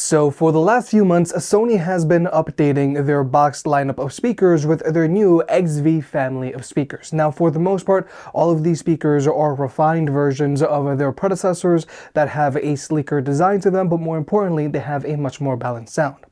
So for the last few months, Sony has been updating their boxed lineup of speakers with their new XV family of speakers. Now, for the most part, all of these speakers are refined versions of their predecessors that have a sleeker design to them, but more importantly, they have a much more balanced sound.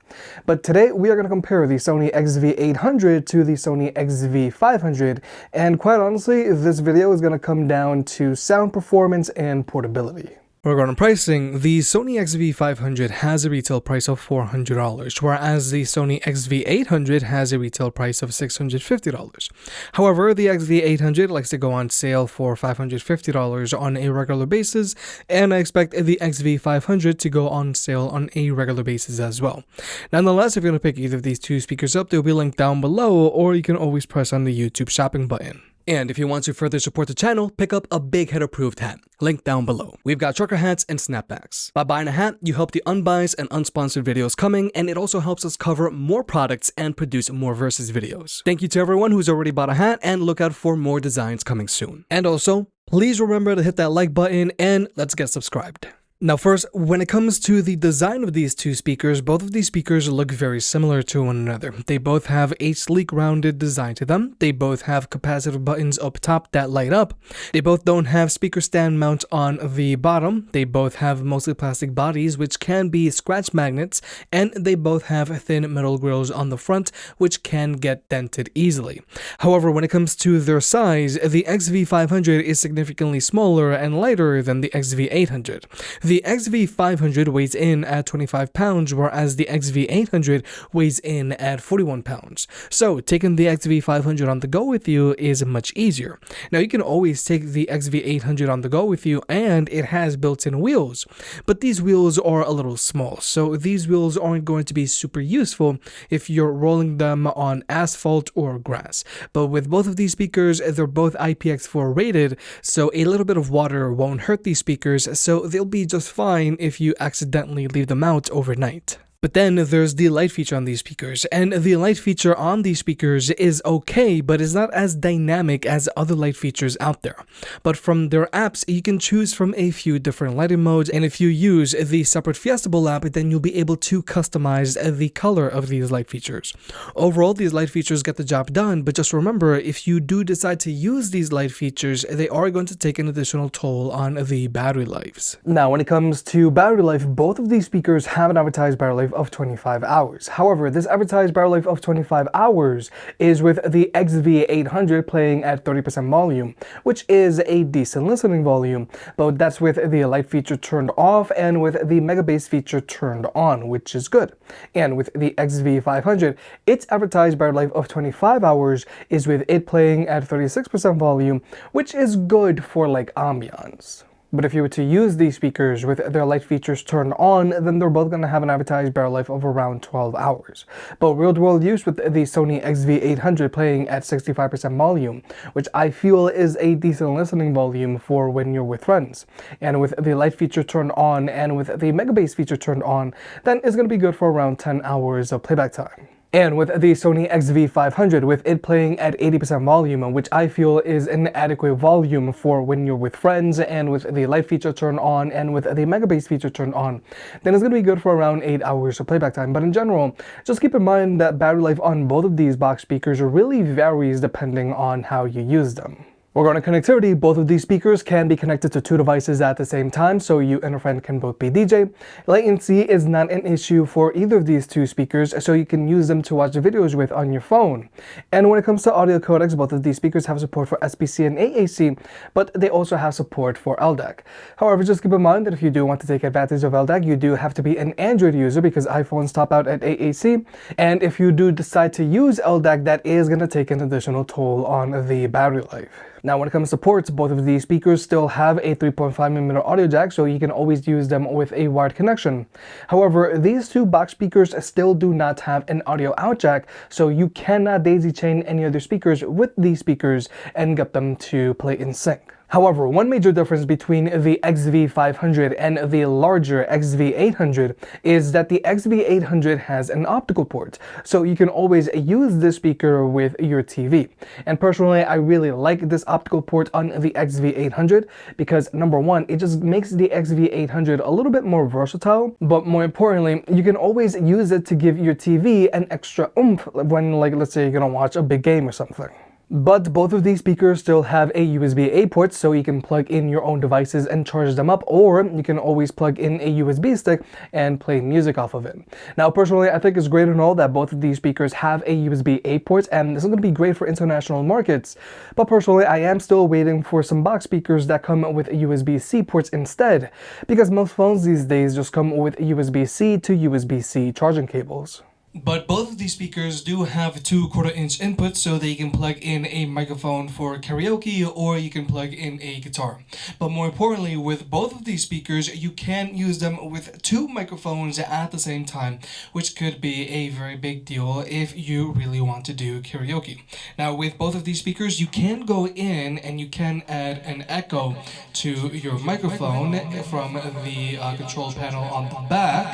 But today we are going to compare the Sony XV800 to the Sony XV500, and quite honestly, this video is going to come down to sound performance and portability. Regarding pricing, the Sony XV500 has a retail price of $400, whereas the Sony XV800 has a retail price of $650. However, the XV800 likes to go on sale for $550 on a regular basis, and I expect the XV500 to go on sale on a regular basis as well. Nonetheless, if you're going to pick either of these two speakers up, they'll be linked down below, or you can always press on the YouTube shopping button. And if you want to further support the channel, pick up a Big Head approved hat, linked down below. We've got trucker hats and snapbacks. By buying a hat, you help the unbiased and unsponsored videos coming, and it also helps us cover more products and produce more versus videos. Thank you to everyone who's already bought a hat, and look out for more designs coming soon. And also, please remember to hit that like button, and let's get subscribed. Now first, when it comes to the design of these two speakers, both of these speakers look very similar to one another. They both have a sleek rounded design to them. They both have capacitive buttons up top that light up. They both don't have speaker stand mounts on the bottom. They both have mostly plastic bodies, which can be scratch magnets, and they both have thin metal grills on the front, which can get dented easily. However, when it comes to their size, the XV500 is significantly smaller and lighter than the XV800. The XV500 weighs in at 25 pounds, whereas the XV800 weighs in at 41 pounds. So taking the XV500 on the go with you is much easier. Now you can always take the XV800 on the go with you, and it has built-in wheels, but these wheels are a little small, so these wheels aren't going to be super useful if you're rolling them on asphalt or grass. But with both of these speakers, they're both IPX4 rated, so a little bit of water won't hurt these speakers, so they'll be just fine if you accidentally leave them out overnight. But then there's the light feature on these speakers, and the light feature on these speakers is okay, but is not as dynamic as other light features out there. But from their apps, you can choose from a few different lighting modes, and if you use the separate Fiestable app, then you'll be able to customize the color of these light features. Overall, these light features get the job done, but just remember, if you do decide to use these light features, they are going to take an additional toll on the battery lives. Now, when it comes to battery life, both of these speakers have an advertised battery life of 25 hours. However, this advertised battery life of 25 hours is with the XV800 playing at 30% volume, which is a decent listening volume, but that's with the light feature turned off and with the mega bass feature turned on, which is good. And with the XV500, its advertised battery life of 25 hours is with it playing at 36% volume, which is good for like ambiance. But if you were to use these speakers with their light features turned on, then they're both going to have an advertised battery life of around 12 hours. But real-world use with the Sony XV800 playing at 65% volume, which I feel is a decent listening volume for when you're with friends. And with the light feature turned on and with the mega bass feature turned on, then it's going to be good for around 10 hours of playback time. And with the Sony XV500, with it playing at 80% volume, which I feel is an adequate volume for when you're with friends, and with the light feature turned on and with the mega bass feature turned on, then it's going to be good for around 8 hours of playback time. But in general, just keep in mind that battery life on both of these box speakers really varies depending on how you use them. Regarding connectivity, both of these speakers can be connected to two devices at the same time, so you and a friend can both be DJ. Latency is not an issue for either of these two speakers, so you can use them to watch videos with on your phone. And when it comes to audio codecs, both of these speakers have support for SBC and AAC, but they also have support for LDAC. However, just keep in mind that if you do want to take advantage of LDAC, you do have to be an Android user because iPhones top out at AAC. And if you do decide to use LDAC, that is going to take an additional toll on the battery life. Now, when it comes to ports, both of these speakers still have a 3.5mm audio jack, so you can always use them with a wired connection. However, these two box speakers still do not have an audio out jack, so you cannot daisy chain any other speakers with these speakers and get them to play in sync. However, one major difference between the XV500 and the larger XV800 is that the XV800 has an optical port, so you can always use this speaker with your TV. And personally, I really like this optical port on the XV800 because number one, it just makes the XV800 a little bit more versatile, but more importantly, you can always use it to give your TV an extra oomph when, like, let's say you're gonna watch a big game or something. But both of these speakers still have a USB-A port, so you can plug in your own devices and charge them up, or you can always plug in a USB stick and play music off of it. Now, personally, I think it's great and all that both of these speakers have a USB-A port, and this is going to be great for international markets. But personally, I am still waiting for some box speakers that come with USB-C ports instead, because most phones these days just come with USB-C to USB-C charging cables. But both of these speakers do have 2 1/4-inch inputs, so that you can plug in a microphone for karaoke or you can plug in a guitar. But more importantly, with both of these speakers, you can use them with 2 microphones at the same time, which could be a very big deal if you really want to do karaoke. Now, with both of these speakers, you can go in and you can add an echo to your microphone from the control panel on the back.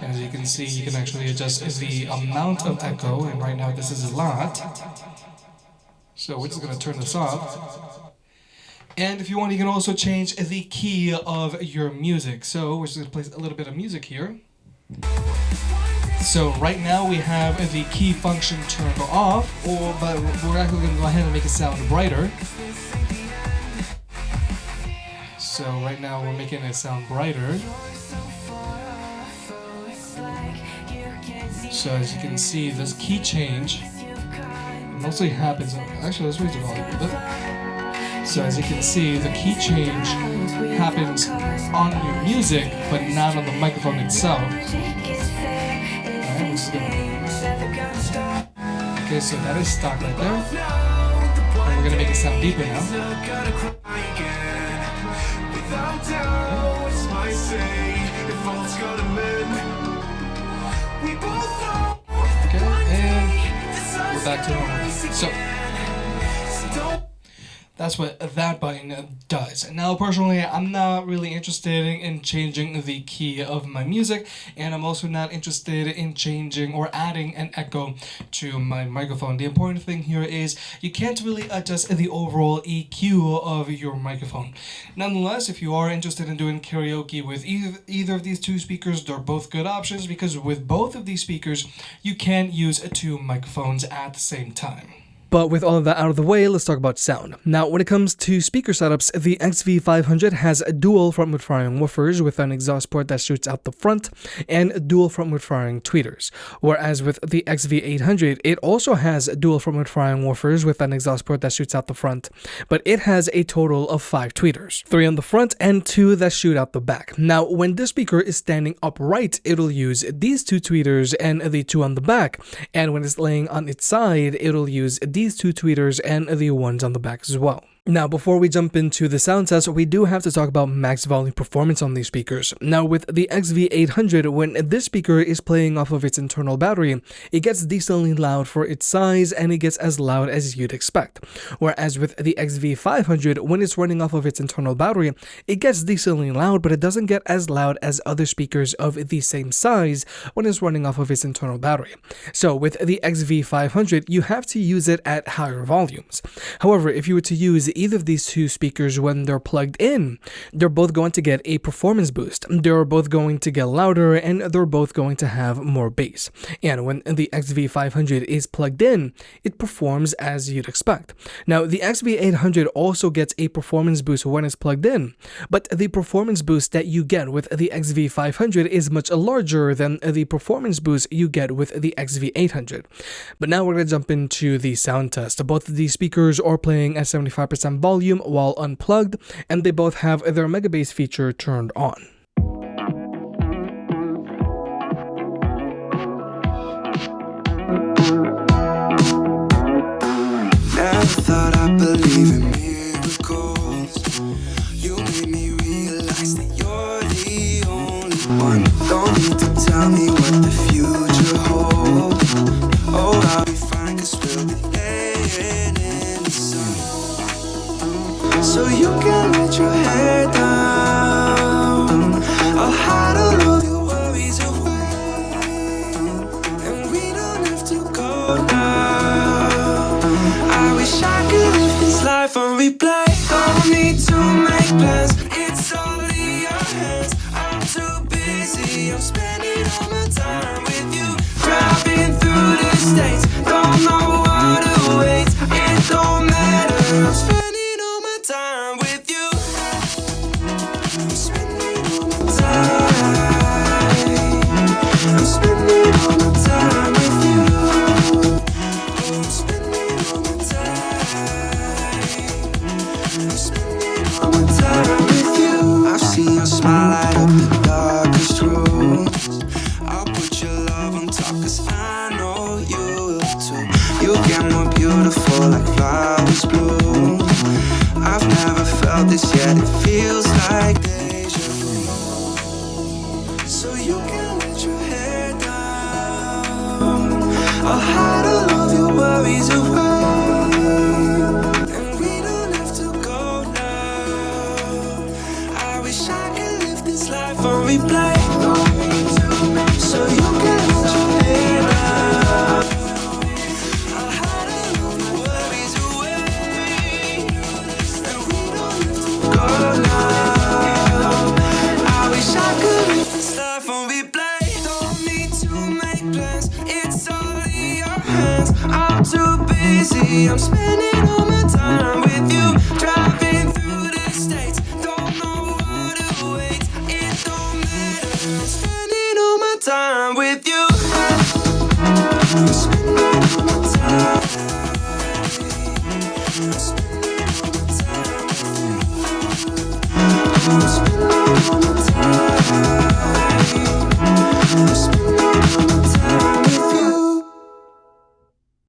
As you can see, you can actually adjust the amount of echo, and right now this is a lot. So we're just going to turn this off. And if you want, you can also change the key of your music. So we're just going to play a little bit of music here. So right now we have the key function turned off, but we're actually going to go ahead and make it sound brighter. So right now we're making it sound brighter. So as you can see, this key change mostly happens, actually let's raise the volume a bit. So as you can see, the key change happens on your music, but not on the microphone itself. Alright, okay, so that is stock right there. And we're going to make it sound deeper now. Back to normal. So that's what that button does. Now, personally, I'm not really interested in changing the key of my music, and I'm also not interested in changing or adding an echo to my microphone. The important thing here is you can't really adjust the overall EQ of your microphone. Nonetheless, if you are interested in doing karaoke with either of these 2 speakers, they're both good options, because with both of these speakers, you can use 2 microphones at the same time. But with all of that out of the way, let's talk about sound. Now, when it comes to speaker setups, the XV500 has dual front-mount firing woofers with an exhaust port that shoots out the front and dual front-mount firing tweeters. Whereas with the XV800, it also has dual front-mount firing woofers with an exhaust port that shoots out the front, but it has a total of 5 tweeters, 3 on the front and 2 that shoot out the back. Now, when this speaker is standing upright, it'll use these 2 tweeters and the 2 on the back, and when it's laying on its side, it'll use these 2 tweeters and the ones on the back as well. Now, before we jump into the sound test, we do have to talk about max volume performance on these speakers. Now, with the XV800, when this speaker is playing off of its internal battery, it gets decently loud for its size, and it gets as loud as you'd expect. Whereas with the XV500, when it's running off of its internal battery, it gets decently loud, but it doesn't get as loud as other speakers of the same size when it's running off of its internal battery. So with the XV500, you have to use it at higher volumes. However, if you were to use either of these 2 speakers when they're plugged in, they're both going to get a performance boost. They're both going to get louder, and they're both going to have more bass. And when the XV500 is plugged in, it performs as you'd expect. Now, the XV800 also gets a performance boost when it's plugged in, but the performance boost that you get with the XV500 is much larger than the performance boost you get with the XV800. But now we're going to jump into the sound test. Both of these speakers are playing at 75% volume while unplugged, and they both have their mega bass feature turned on. Never thought I'd believe in miracles. You made me realize that you're the only one. Don't need to tell me what the future holds. Oh, I'll be fine, 'cause we'll be laying in the sun. So you can replay. Don't need to make plans, it's all in your hands. I'm too busy, I'm spending all my time with you. Driving through the states, don't know what awaits. It don't matter, I'm spending all my time with you. I'm spending all my time. I'm spending all my time with you. I'm spending all my time. I'm spending all my time with you. I've seen your smile light up the darkest rooms. I'll put your love on top, 'cause I know you will too. You get more beautiful like flowers bloom. I've never felt this yet, it feels like deja vu. So you can let your hair down, I'll hide all of your worries away, and we don't have to go now. I wish I could live this life on replay. Don't need to make so you can let your hair down, I'll hide all of your worries away, and we don't have to go now. I wish I could live this life on replay. Don't need to make plans, it's all in your hands. I'm too busy, I'm spending all my time with you. Driving through the states, don't know what awaits. It don't matter, I'm spending all my time with you. I'm spending all my time. I'm spending all my time with you. I'm spending all my time. I'm spending all my time with you.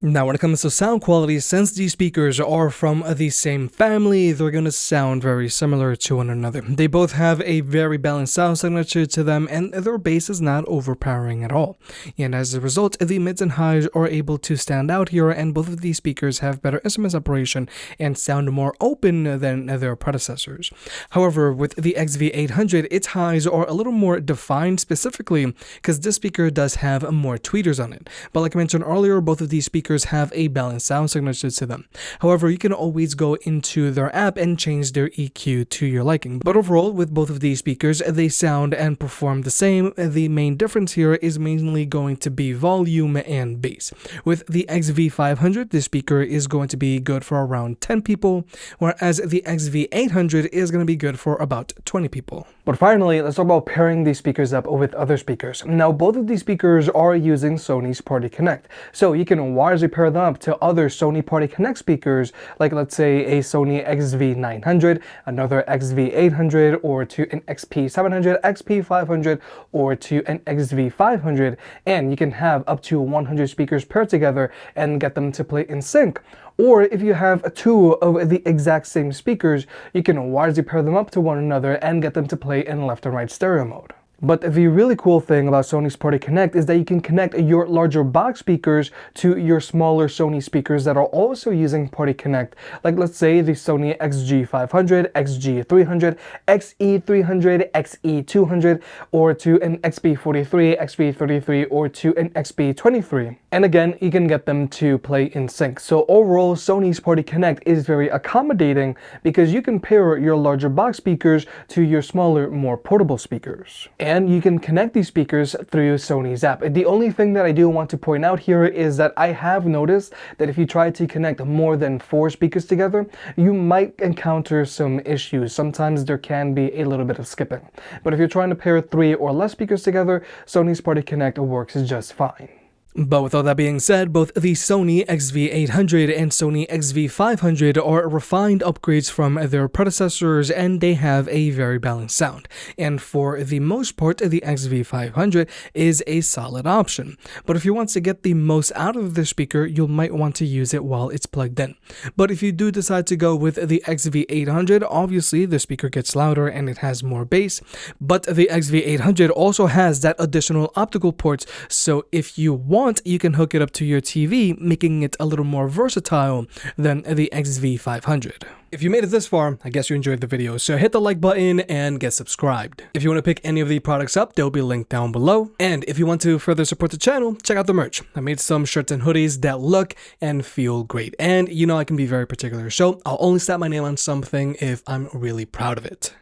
Now, when it comes to sound quality, since these speakers are from the same family, they're going to sound very similar to one another. They both have a very balanced sound signature to them, and their bass is not overpowering at all. And as a result, the mids and highs are able to stand out here, and both of these speakers have better instrument separation and sound more open than their predecessors. However, with the XV800, its highs are a little more defined, specifically because this speaker does have more tweeters on it. But like I mentioned earlier, both of these speakers have a balanced sound signature to them. However, you can always go into their app and change their EQ to your liking. But overall, with both of these speakers, they sound and perform the same. The main difference here is mainly going to be volume and bass. With the XV500, the speaker is going to be good for around 10 people, whereas the XV800 is going to be good for about 20 people. But finally, let's talk about pairing these speakers up with other speakers. Now, both of these speakers are using Sony's Party Connect, so you can wirelessly pair them up to other Sony Party Connect speakers, like let's say a Sony XV900, another XV800, or to an XP700, XP500, or to an XV500, and you can have up to 100 speakers paired together and get them to play in sync. Or if you have two of the exact same speakers, you can wirelessly pair them up to one another and get them to play in left and right stereo mode. But the really cool thing about Sony's Party Connect is that you can connect your larger box speakers to your smaller Sony speakers that are also using Party Connect. Like let's say the Sony XG500, XG300, XE300, XE200, or to an XP43, XP33, or to an XP23. And again, you can get them to play in sync. So overall, Sony's Party Connect is very accommodating because you can pair your larger box speakers to your smaller, more portable speakers. And you can connect these speakers through Sony's app. The only thing that I do want to point out here is that I have noticed that if you try to connect more than 4 speakers together, you might encounter some issues. Sometimes there can be a little bit of skipping. But if you're trying to pair 3 or less speakers together, Sony's Party Connect works just fine. But with all that being said, both the Sony XV800 and Sony XV500 are refined upgrades from their predecessors, and they have a very balanced sound. And for the most part, the XV500 is a solid option. But if you want to get the most out of the speaker, you might want to use it while it's plugged in. But if you do decide to go with the XV800, obviously the speaker gets louder and it has more bass. But the XV800 also has that additional optical ports, so if you want want, you can hook it up to your TV, making it a little more versatile than the XV500. If you made it this far, I guess you enjoyed the video, so hit the like button and get subscribed. If you want to pick any of the products up, they'll be linked down below. And if you want to further support the channel, check out the merch. I made some shirts and hoodies that look and feel great. And you know I can be very particular, so I'll only slap my name on something if I'm really proud of it.